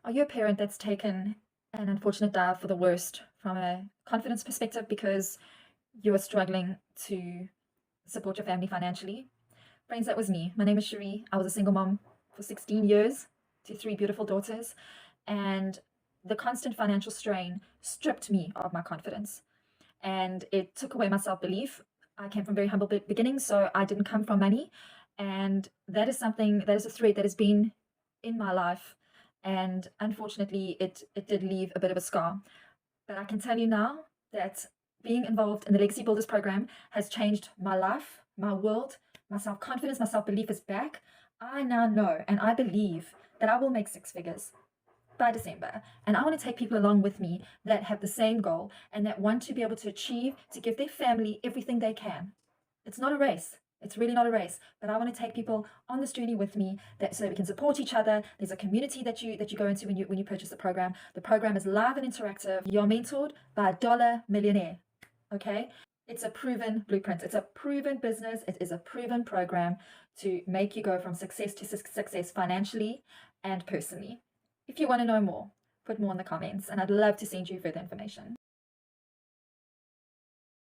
Are you a parent that's taken an unfortunate dive for the worst from a confidence perspective because you are struggling to support your family financially? Friends, that was me. My name is Cherie. I was a single mom for 16 years to three beautiful daughters, and the constant financial strain stripped me of my confidence and it took away my self belief. I came from very humble beginnings, so I didn't come from money. And that is something that is a thread that has been in my life. And unfortunately, it did leave a bit of a scar. But I can tell you now that being involved in the Legacy Builders program has changed my life, my world, my self confidence, my self belief is back. I now know and I believe that I will make six figures by December. And I want to take people along with me that have the same goal and that want to be able to achieve, to give their family everything they can. It's not a race. It's really not a race, but I want to take people on this journey with me that so that we can support each other. There's a community that you go into when you purchase the program. The program is live and interactive. You're mentored by a dollar millionaire. Okay? It's a proven blueprint. It's a proven business. It is a proven program to make you go from success to success financially and personally. If you want to know more, put more in the comments, and I'd love to send you further information.